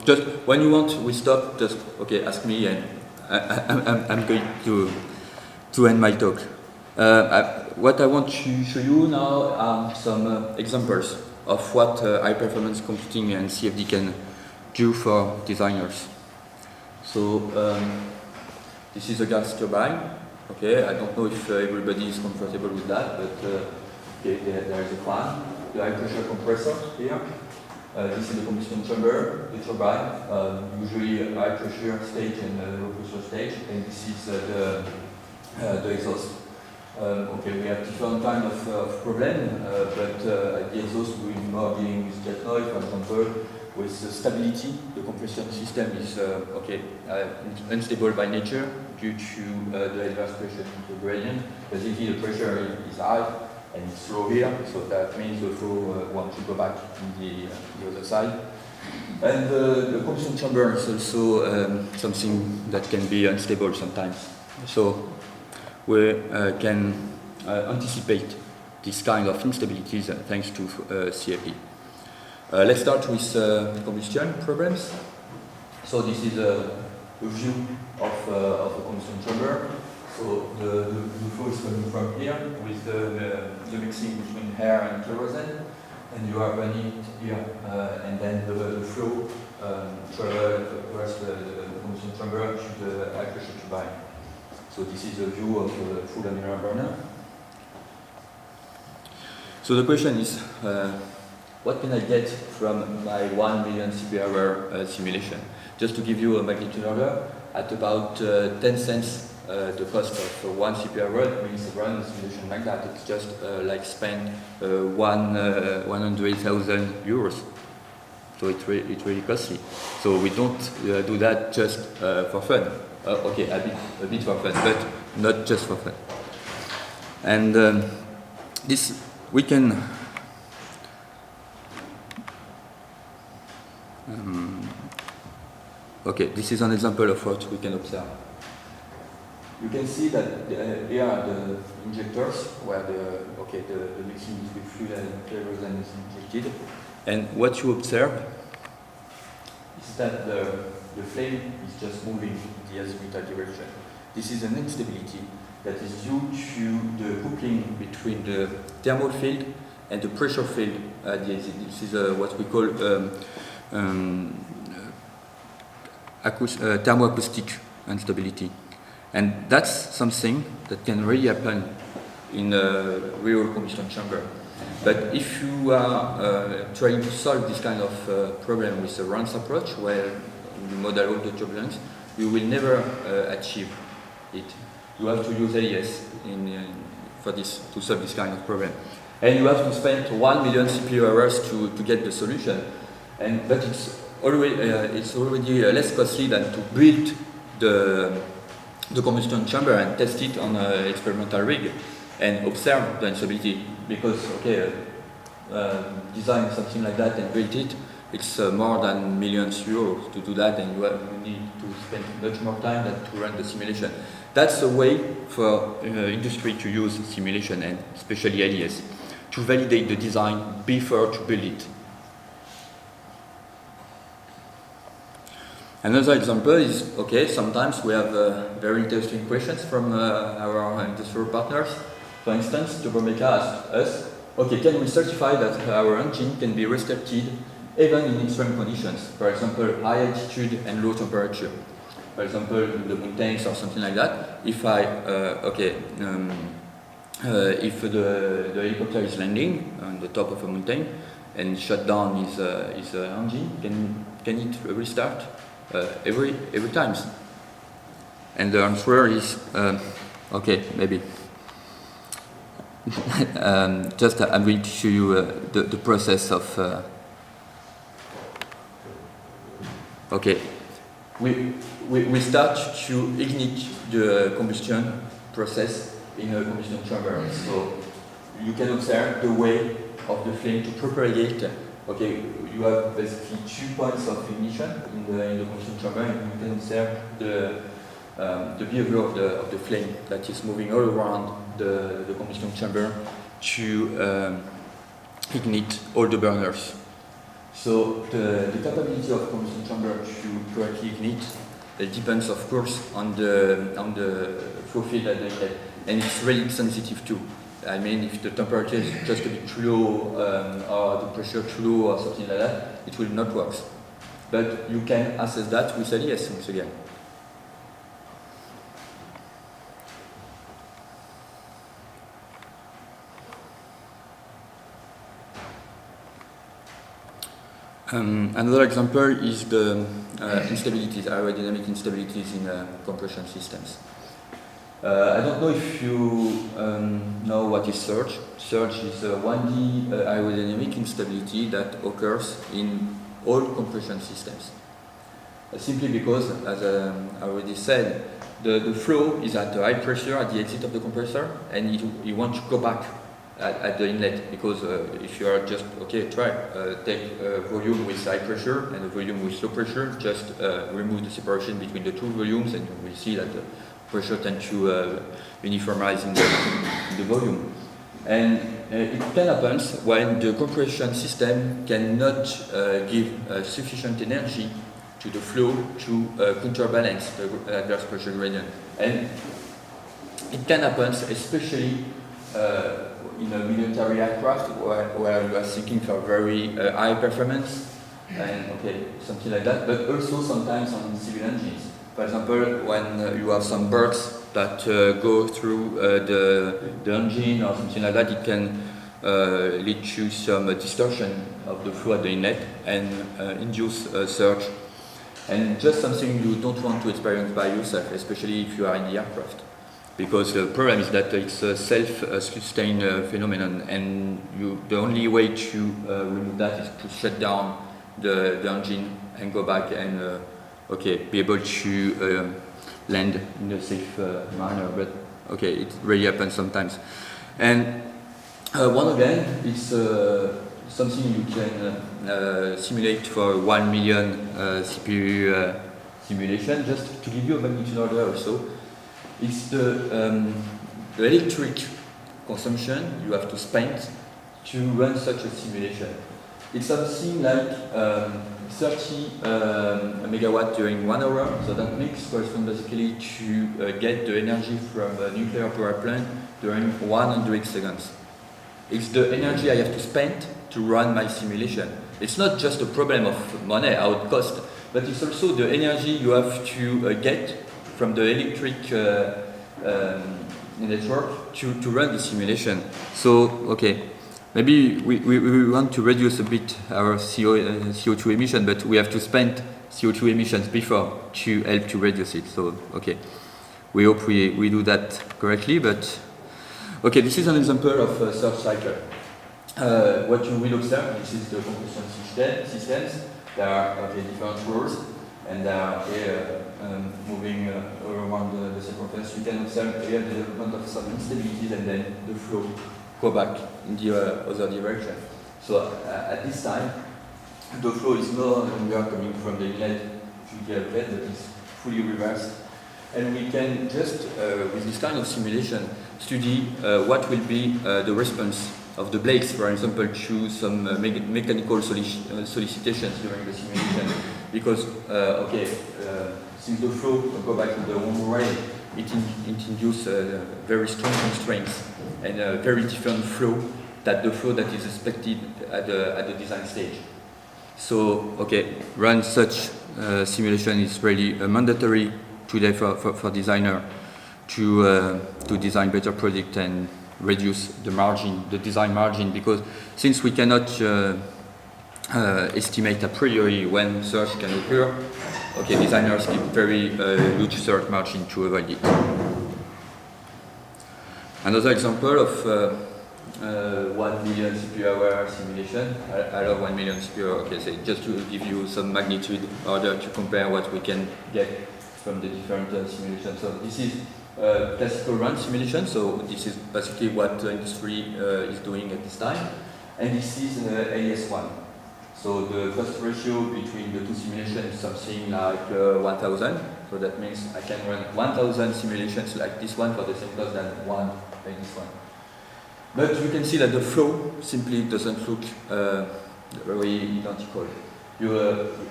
just when you want we stop, just ask me, and I'm going to end my talk. What I want to show you now are some examples of what high performance computing and CFD can do for designers. So this is a gas turbine. I don't know if everybody is comfortable with that, but there is a fan, the high pressure compressor here. This is the combustion chamber, the turbine, usually a high pressure stage and a low pressure stage, and this is the exhaust. We have different kind of problem, but at the exhaust we are more dealing with jet noise, for example, with the stability. The compression system is unstable by nature due to the adverse pressure gradient. Basically the pressure is high and it's low here, so that means the flow wants to go back in the other side. And the combustion chamber is also something that can be unstable sometimes. So we can anticipate this kind of instabilities thanks to CFD. Let's start with combustion problems. So this is a view of a combustion chamber. So the flow is coming from here with the mixing between air and kerosene, and you are running it here, and then the flow travels across the combustion chamber to the high pressure turbine. So this is a view of a full laminar burner. So the question is, what can I get from my 1 million CPH simulation? Just to give you a magnitude order, at about 10 cents the cost of 1 CPH means run a simulation like that. It's just like spend 100,000 euros. So So it's really costly. So we don't do that just for fun. Okay, a bit for fun, but not just for fun. And this we can. Okay, this is an example of what we can observe. You can see that here are the injectors where the mixing with fuel and kerosene is injected. And what you observe is that the flame is just moving in the azimuthal direction. This is an instability that is due to the coupling between the thermal field and the pressure field at the exit. This is what we call thermoacoustic instability. And that's something that can really happen in a real combustion chamber. But if you are trying to solve this kind of problem with a RANS approach, where you model all the turbulence, you will never achieve it. You have to use AES for this, to solve this kind of problem. And you have to spend 1 million CPU hours to get the solution. But it's already less costly than to build the combustion chamber and test it on an experimental rig and observe the instability. Because design something like that and build it, it's more than millions euros to do that, and you need to spend much more time than to run the simulation. That's a way for industry to use simulation, and especially AES, to validate the design before to build it. Another example is, sometimes we have very interesting questions from our industrial partners. For instance, Turbulence asked us, can we certify that our engine can be restarted even in extreme conditions? For example, high altitude and low temperature. For example, in the mountains or something like that. If if the helicopter is landing on the top of a mountain and shut down his engine, can it restart every time? And the answer is maybe. I'm going to show you the process of. We start to ignite the combustion process in a combustion chamber. So you can observe the way of the flame to propagate. You have basically 2 points of ignition in the combustion chamber, and you can observe the behavior of the flame that is moving all around the combustion chamber to ignite all the burners. So the capability of combustion chamber to correctly ignite depends, of course, on the flow field at the inlet, and it's really sensitive too. I mean, if the temperature is just a bit too low or the pressure too low or something like that, it will not work. But you can assess that with AES once again. Another example is the instabilities, aerodynamic instabilities in compression systems. I don't know if you know what is surge. Surge is a 1D aerodynamic instability that occurs in all compression systems. Simply because, as I already said, the flow is at a high pressure at the exit of the compressor, and you want to go back at the inlet, because if you are just, take a volume with high pressure and a volume with low pressure, just remove the separation between the two volumes, and you will see that the pressure tends to uniformize in the volume. And it can happen when the compression system cannot give sufficient energy to the flow to counterbalance the adverse pressure gradient. And it can happen especially in a military aircraft where you are seeking for very high performance and something like that, but also sometimes on civil engines. For example, when you have some birds that go through the engine or something like that, it can lead to some distortion of the flow at the inlet and induce a surge. And just something you don't want to experience by yourself, especially if you are in the aircraft. Because the problem is that it's a self-sustained phenomenon, and the only way to remove that is to shut down the engine and go back and be able to land in a safe manner. But okay, it really happens sometimes. And one again, it's something you can simulate for 1 million CPU simulation. Just to give you a magnitude order also, it's the electric consumption you have to spend to run such a simulation. It's something like 30 megawatt during 1 hour, so that makes correspond basically to get the energy from a nuclear power plant during 100 seconds. It's the energy I have to spend to run my simulation. It's not just a problem of money, how it costs, but it's also the energy you have to get from the electric network to run the simulation. So, okay, maybe we want to reduce a bit our CO2 emission, but we have to spend CO2 emissions before to help to reduce it. So, okay, we hope we do that correctly, but okay, this is an example of a search cycle. What you will observe, this is the combustion systems. There are different rows, and they are moving around the circumference. You can observe here the development of some instabilities, and then the flow go back in the other direction. So at this time, the flow is no longer coming from the inlet to the outlet, but is fully reversed. And we can just, with this kind of simulation, study what will be the response of the blades, for example, to some mechanical solicitations during the simulation. Because, since the flow will go back in the wrong way, it induces very strong constraints and a very different flow than the flow that is expected at the design stage. So, okay, run such simulation is really mandatory today for designer to design better product and reduce the margin, the design margin, because since we cannot estimate a priori when surge can occur, okay, designers keep very huge surge margin to avoid it. Another example of 1 million CPU hour simulation. I love 1 million CPU hour. Okay, so just to give you some magnitude order to compare what we can get from the different simulations. So this is classical run simulation. So this is basically what the industry is doing at this time, and this is AS1. So the cost ratio between the two simulations is something like 1,000. So that means I can run 1,000 simulations like this one for the same cost than one like this one. But you can see that the flow simply doesn't look very identical.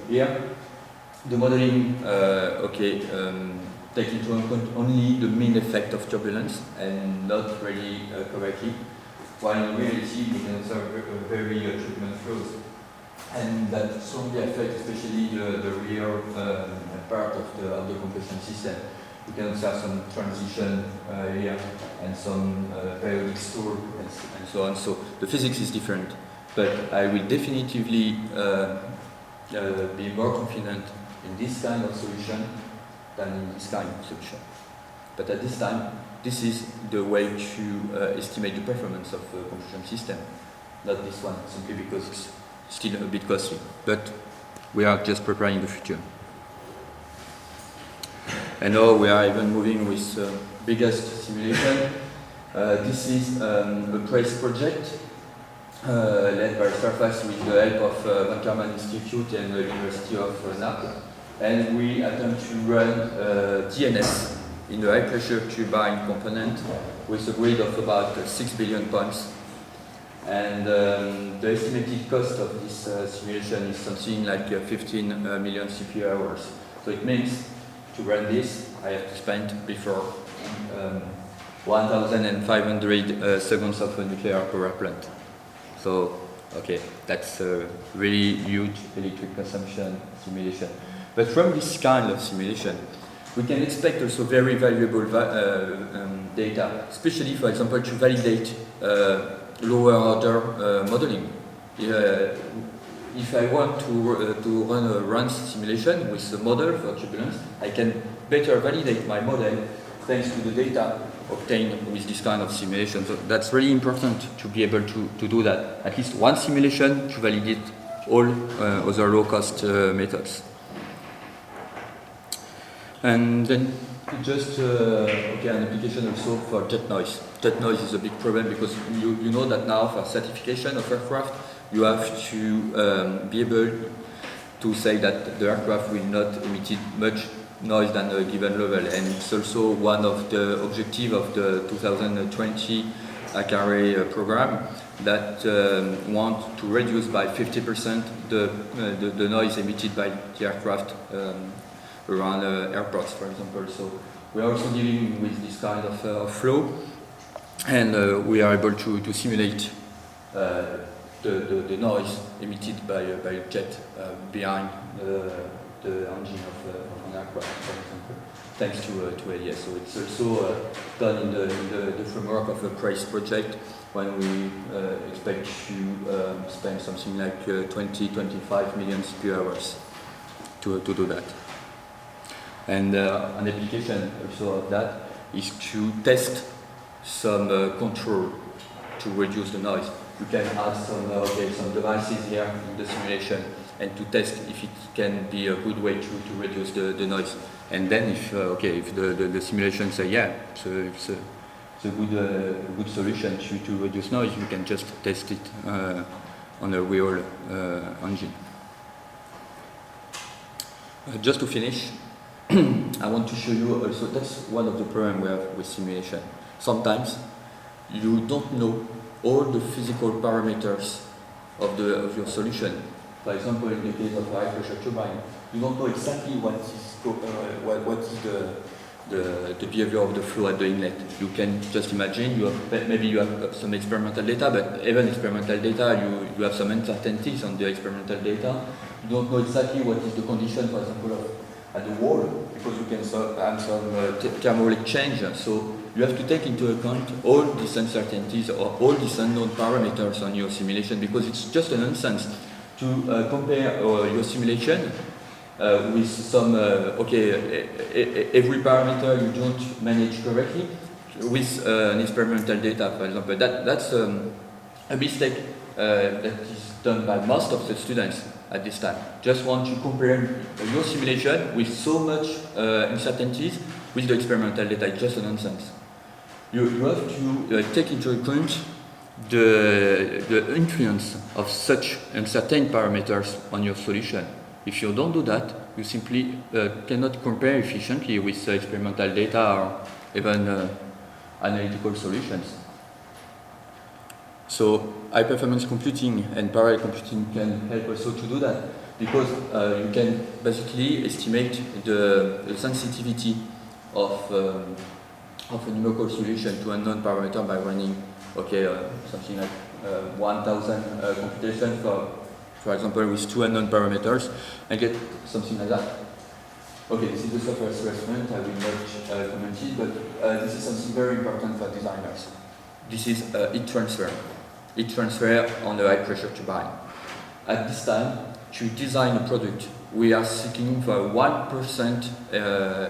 Here, the modeling, take into account only the mean effect of turbulence and not really correctly, while in reality we can observe very turbulent flows. And that strongly affects especially the rear part of the compression system. We can observe some transition here and some periodic store and so on. So the physics is different, but I will definitively be more confident in this kind of solution than in this kind of solution. But at this time, this is the way to estimate the performance of a compression system, not this one, simply because it's still a bit costly. But we are just preparing the future. And now we are even moving with biggest simulation. This is a PRAISE project led by Surface with the help of Van Karman Institute and the University of Naples. And we attempt to run DNS in the high pressure turbine component with a grid of about 6 billion pounds. And the estimated cost of this simulation is something like 15 million CPU hours. So it means to run this, I have to spend before 1,500 seconds of a nuclear power plant. So, okay, that's a really huge electric consumption simulation. But from this kind of simulation, we can expect also very valuable data, especially, for example, to validate lower order modeling. If I want to run a run simulation with a model for turbulence, I can better validate my model thanks to the data obtained with this kind of simulation. So that's really important to be able to do that. At least one simulation to validate all other low-cost methods. And then just an application also for jet noise. Jet noise is a big problem because you know that now for certification of aircraft you have to be able to say that the aircraft will not emit much noise than a given level, and it's also one of the objectives of the 2020 ACARE program that want to reduce by 50% the noise emitted by the aircraft around airports, for example. So we are also dealing with this kind of flow, and we are able to simulate the noise emitted by a jet behind the engine of an aircraft, for example, thanks to AES. So it's also done in the framework of a PRAISE project, when we expect to spend something like 20-25 million CPU hours to do that. And an application also of that is to test some control to reduce the noise. You can add some devices here in the simulation and to test if it can be a good way to reduce the noise. And then if the simulation say it's a good solution to reduce noise, you can just test it on a real engine. Just to finish, I want to show you also, that's one of the problems we have with simulation. Sometimes you don't know all the physical parameters of your solution. For example, in the case of a high pressure turbine, you don't know exactly what is the behavior of the flow at the inlet. You can just imagine, maybe you have some experimental data, but even experimental data, you have some uncertainties on the experimental data. You don't know exactly what is the condition, for example, at the wall, because you can have some thermal exchange. So you have to take into account all these uncertainties or all these unknown parameters on your simulation, because it's just a nonsense to compare your simulation with some, every parameter you don't manage correctly with an experimental data, for example. That's a mistake that is done by most of the students at this time. Just want to compare your simulation with so much uncertainties with the experimental data. It's just a nonsense. You have to take into account the influence of such uncertain parameters on your solution. If you don't do that, you simply cannot compare efficiently with experimental data or even analytical solutions. So high-performance computing and parallel computing can help also to do that, because you can basically estimate the sensitivity of a numerical solution to a unknown parameter by running something like 1,000 computations for example with two unknown parameters, and get something like that. Okay, this is the software assessment. I will not comment it, but this is something very important for designers. This is heat transfer. Heat transfer on a high pressure turbine. At this time, to design a product, we are seeking for 1%,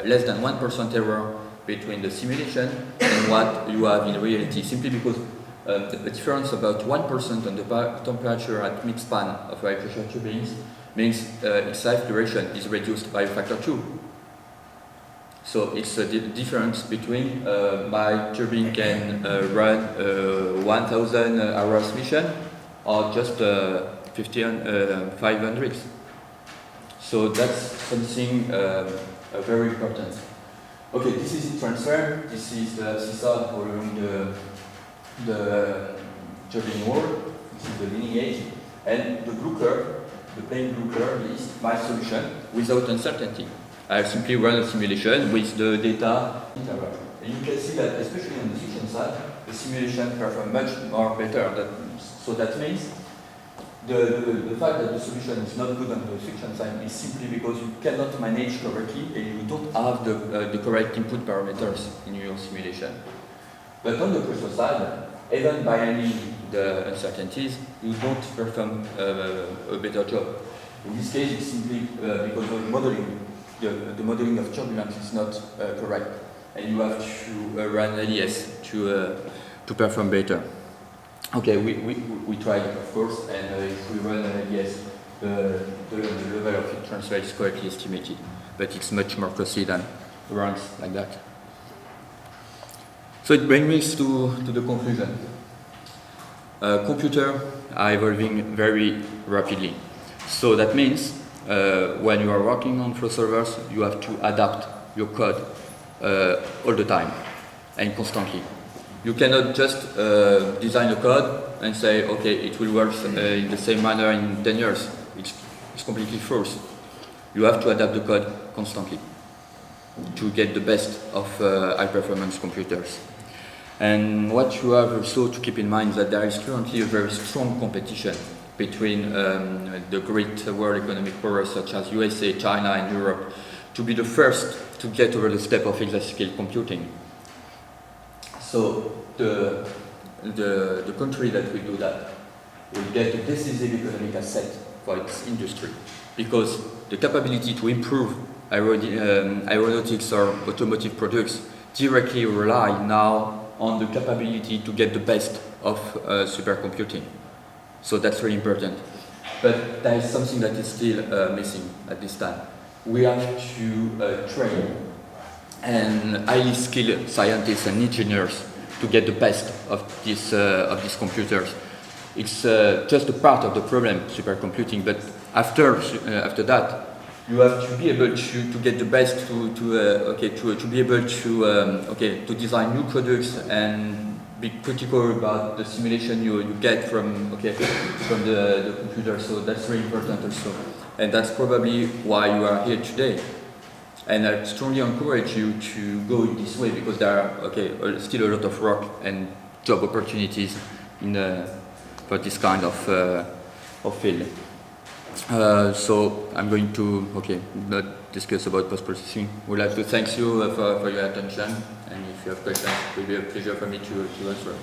less than 1% error between the simulation and what you have in reality, simply because the difference about 1% on the temperature at mid-span of high pressure turbines means its life duration is reduced by a factor 2. So it's a difference between my turbine can run 1,000 hours mission or just 500. So that's something very important. Okay, this is the transfer. This is the seesaw following the turbine wall. This is the leading edge. And the blue curve, the plain blue curve, is my solution without uncertainty. I simply run a simulation with the data interval. And you can see that, especially on the section side, the simulation performs much more better. So that means the fact that the solution is not good on the section side is simply because you cannot manage correctly and you don't have the correct input parameters in your simulation. But on the pressure side, even by handling the uncertainties, you don't perform a better job. In this case, it's simply because of modeling. The modeling of turbulence is not correct, and you have to run AES to perform better. Okay, we tried, of course, and if we run AES the level of heat transfer is correctly estimated, but it's much more costly than runs like that. So it brings me to the conclusion. Computers are evolving very rapidly. So that means when you are working on flow solvers, you have to adapt your code all the time and constantly. You cannot just design a code and say, okay, it will work in the same manner in 10 years. It's completely false. You have to adapt the code constantly to get the best of high-performance computers. And what you have also to keep in mind is that there is currently a very strong competition between the great world economic powers such as USA, China, and Europe to be the first to get over the step of exascale computing. So the country that will do that will get a decisive economic asset for its industry, because the capability to improve aeronautics or automotive products directly rely now on the capability to get the best of supercomputing. So that's very important. But there is something that is still missing at this time. We have to train and highly skilled scientists and engineers to get the best of these computers. It's just a part of the problem, supercomputing, but after that, you have to be able to get the best to be able to design new products and be critical about the simulation you get from the computer. So that's very important also, and that's probably why you are here today. And I strongly encourage you to go in this way, because there are still a lot of work and job opportunities for this kind of field. So I'm going to not discuss about post-processing. We'd like to thank you for your attention, and if you have questions, it will be a pleasure for me to answer.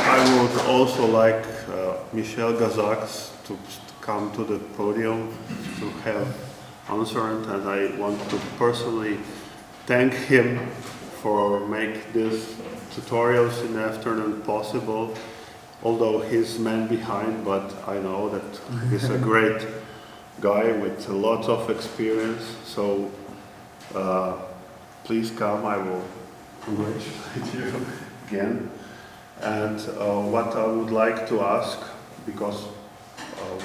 I would also like Michel Gazax to come to the podium to have answered, and I want to personally thank him for make these tutorials in the afternoon possible, although he's man behind, but I know that he's a great guy with a lot of experience. So please come, I will congratulate you again. And what I would like to ask, because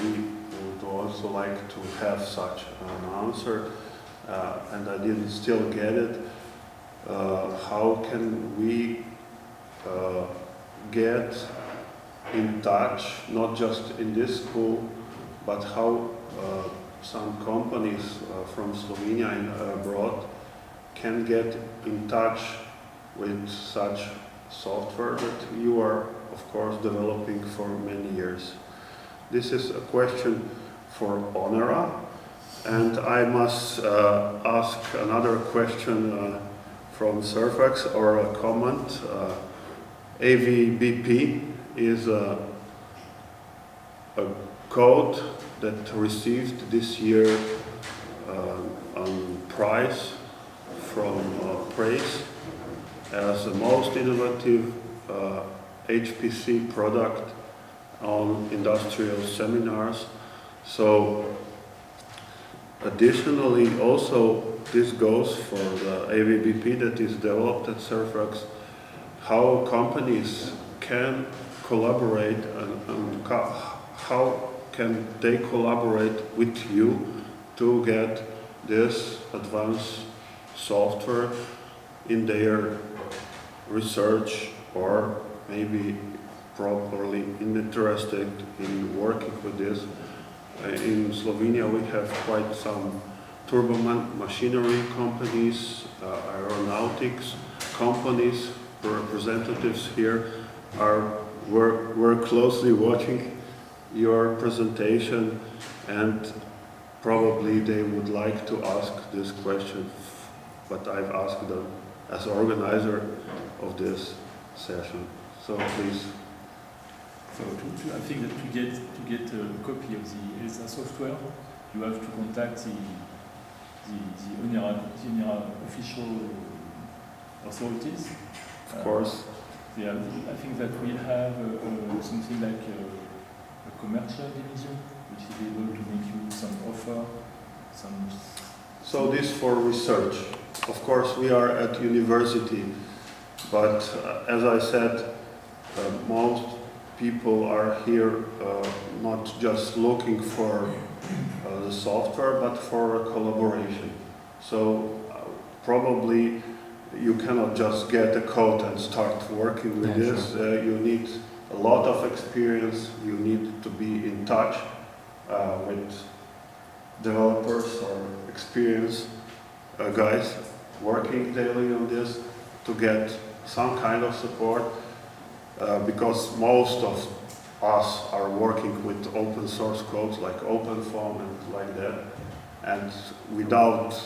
we would also like to have such an answer, and I didn't still get it, how can we get in touch, not just in this school, but how some companies from Slovenia and abroad can get in touch with such software that you are, of course, developing for many years. This is a question for Onera, and I must ask another question from Surfax, or a comment. AVBP is a code that received this year prize from Praise as the most innovative HPC product on industrial seminars. So additionally, also this goes for the AVBP that is developed at Surfax, how companies can collaborate and how can they collaborate with you to get this advanced software in their research, or maybe properly interested in working with this. In Slovenia we have quite some turbo machinery companies, aeronautics companies. Representatives here were closely watching your presentation, and probably they would like to ask this question, but I've asked them as organizer of this session. So please. So I think that to get a copy of the ELSA software, you have to contact the UNERA official authorities, Of course. Yeah, I think that we have something like a commercial division, which is able to make you some offer, some. So this for research. Of course, we are at university, but as I said, most people are here not just looking for the software, but for a collaboration. So probably you cannot just get a code and start working with this. Sure. You need a lot of experience. You need to be in touch with developers or experienced guys working daily on this to get some kind of support, because most of us are working with open source codes like OpenFOAM and like that, and without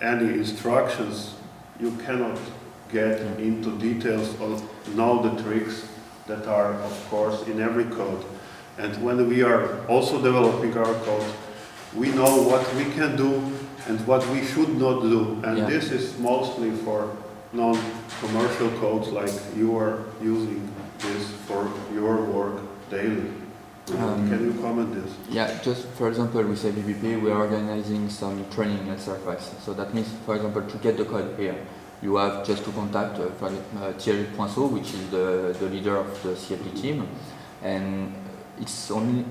any instructions you cannot get into details or know the tricks that are of course in every code. And when we are also developing our code, we know what we can do and what we should not do. And this is mostly for non-commercial codes like you are using this for your work daily. Can you comment this? Yeah, just for example, with AVBP, we are organizing some training at Surface. So that means, for example, to get the code here, you have just to contact Thierry Poinceau, which is the leader of the CFD team. And it's only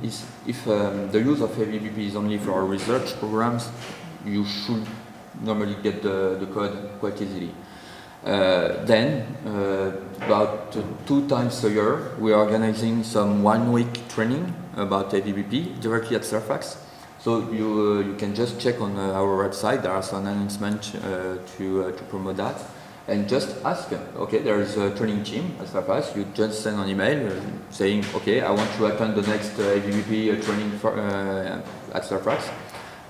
if the use of AVBP is only for our research programs, you should normally get the code quite easily. Then, about 2 times a year, we are organizing some 1-week training about AVBP directly at Surfax. So you can just check on our website. There are some announcements to promote that, and just ask. Okay, there is a training team at Surfax. You just send an email saying, okay, I want to attend the next AVBP training at Surfax,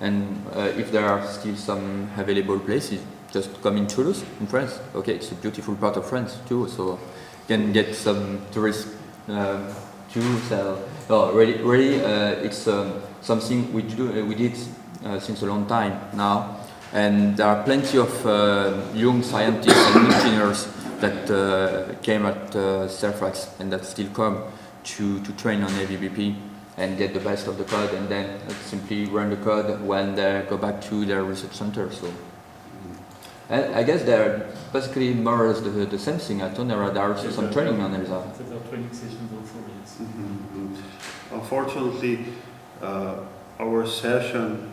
and if there are still some available places, just come in Toulouse, in France. Okay, it's a beautiful part of France too, so you can get some tourists too. So, really, it's something we did since a long time now, and there are plenty of young scientists and engineers that came at Surfax and that still come to train on AVBP and get the best of the code, and then simply run the code when they go back to their research center. So. And I guess they're basically more or less the same thing. I thought there are also some training on ELSA. There are training sessions also, yes. Unfortunately, our session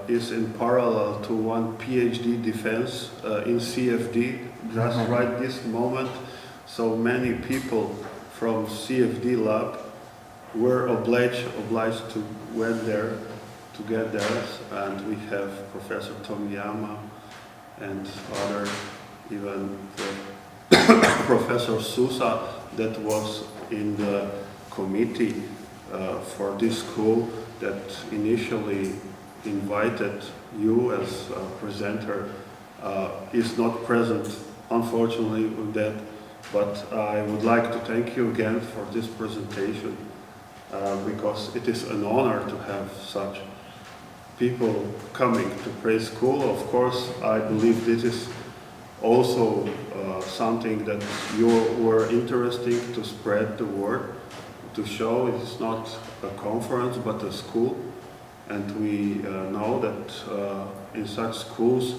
is in parallel to one PhD defense in CFD, just right this moment. So many people from CFD lab were obliged to went there to get theirs, and we have Professor Tomiyama and other, even Professor Sousa that was in the committee for this school that initially invited you as a presenter, is not present, unfortunately, with that. But I would like to thank you again for this presentation, because it is an honor to have such people coming to Praise School. Of course, I believe this is also something that you were interested to spread the word, to show it is not a conference but a school. And we know that in such schools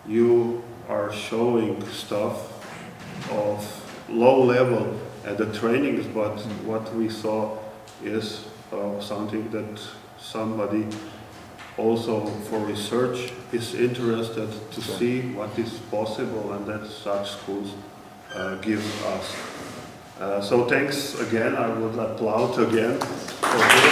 you are showing stuff of low level at the trainings, but what we saw is something that somebody also for research is interested to see what is possible, and that such schools give us. So thanks again. I would applaud again for this.